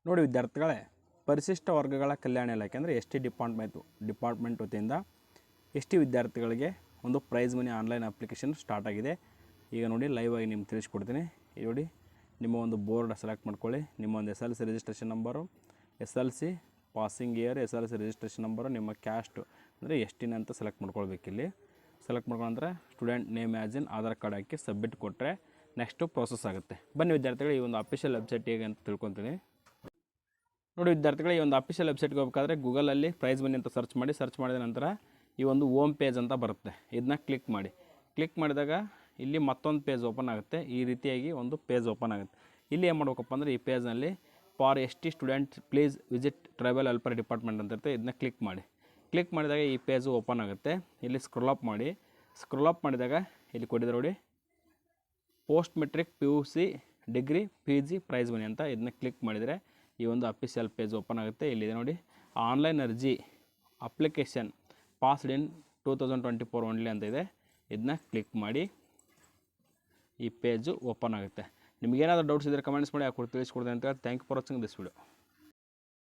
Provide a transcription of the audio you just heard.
ನೋಡಿ ವಿದ್ಯಾರ್ಥಿಗಳೇ, ಪರಿಶಿಷ್ಟ ವರ್ಗಗಳ ಕಲ್ಯಾಣ ಇಲಾಖೆ ಅಂದರೆ ಎಸ್ ಟಿ ಡಿಪಾರ್ಟ್ಮೆಂಟ್ ವತಿಯಿಂದ ಎಸ್ ಟಿ ವಿದ್ಯಾರ್ಥಿಗಳಿಗೆ ಒಂದು prize money online application start ಆಗಿದೆ. ಈಗ ನೋಡಿ ಲೈವ್ ಆಗಿ ನಿಮ್ಗೆ ತಿಳಿಸ್ಕೊಡ್ತೀನಿ. ನೋಡಿ ನಿಮ್ಮ ಒಂದು ಬೋರ್ಡ್ ಸೆಲೆಕ್ಟ್ ಮಾಡ್ಕೊಳ್ಳಿ. ನಿಮ್ಮ ಒಂದು SLC registration number, SLC passing year, SLC registration number, ನಿಮ್ಮ ಕ್ಯಾಸ್ಟು ಅಂದರೆ ಎಷ್ಟಿನ ಅಂತ ಸೆಲೆಕ್ಟ್ ಮಾಡ್ಕೊಳ್ಬೇಕಿಲ್ಲಿ. ಸೆಲೆಕ್ಟ್ ಮಾಡ್ಕೊಂಡ್ರೆ student name as in Aadhaar card hockey submit ಕೊಟ್ಟರೆ ನೆಕ್ಸ್ಟು ಪ್ರೋಸೆಸ್ ಆಗುತ್ತೆ. ಬನ್ನಿ ವಿದ್ಯಾರ್ಥಿಗಳು, ಈ ಒಂದು ಅಫಿಷಿಯಲ್ ವೆಬ್ಸೈಟ್ ಹೇಗೆ ಅಂತ ತಿಳ್ಕೊತೀನಿ. ನೋಡಿ ವಿದ್ಯಾರ್ಥಿಗಳು, ಈ ಒಂದು ಅಫಿಷಿಯಲ್ ವೆಬ್ಸೈಟ್ಗೆ ಹೋಗಬೇಕಾದ್ರೆ ಗೂಗಲಲ್ಲಿ ಪ್ರೈಸ್ ಮನಿ ಅಂತ ಸರ್ಚ್ ಮಾಡಿದ ನಂತರ ಈ ಒಂದು ಹೋಮ್ ಪೇಜ್ ಅಂತ ಬರುತ್ತೆ. ಇದನ್ನ ಕ್ಲಿಕ್ ಮಾಡಿದಾಗ ಇಲ್ಲಿ ಮತ್ತೊಂದು ಪೇಜ್ ಓಪನ್ ಆಗುತ್ತೆ. ಈ ರೀತಿಯಾಗಿ ಒಂದು ಪೇಜ್ ಓಪನ್ ಆಗುತ್ತೆ. ಇಲ್ಲಿ ಏನು ಮಾಡ್ಬೇಕಪ್ಪ ಅಂದರೆ ಈ ಪೇಜ್ನಲ್ಲಿ for ST students please visit tribal welfare department ಅಂತ ಇರುತ್ತೆ. ಇದನ್ನ ಕ್ಲಿಕ್ ಮಾಡಿದಾಗ ಈ ಪೇಜು ಓಪನ್ ಆಗುತ್ತೆ. ಇಲ್ಲಿ ಸ್ಕ್ರೋಲ್ ಅಪ್ ಮಾಡಿದಾಗ ಇಲ್ಲಿ ಕೊಟ್ಟಿದ್ದಾರೆ ನೋಡಿ, post matric PUC degree PG prize money ಅಂತ. ಇದನ್ನ ಕ್ಲಿಕ್ ಮಾಡಿದರೆ ಈ ಒಂದು ಅಫಿಷಿಯಲ್ ಪೇಜ್ ಓಪನ್ ಆಗುತ್ತೆ. ಇಲ್ಲಿದೆ ನೋಡಿ, ಆನ್ಲೈನ್ ಅರ್ಜಿ ಅಪ್ಲಿಕೇಶನ್ ಪಾಸ್ಡ್ ಇನ್ 2024 ಓನ್ಲಿ ಅಂತ ಇದೆ. ಇದನ್ನ ಕ್ಲಿಕ್ ಮಾಡಿ ಈ ಪೇಜು ಓಪನ್ ಆಗುತ್ತೆ. ನಿಮಗೇನಾದರೂ ಡೌಟ್ಸ್ ಇದ್ದರೆ ಕಮೆಂಟ್ಸ್ ಮಾಡಿ, ತಿಳಿಸ್ಕೊಡ್ತೀನಿ ಅಂತ. Thank you for watching this video.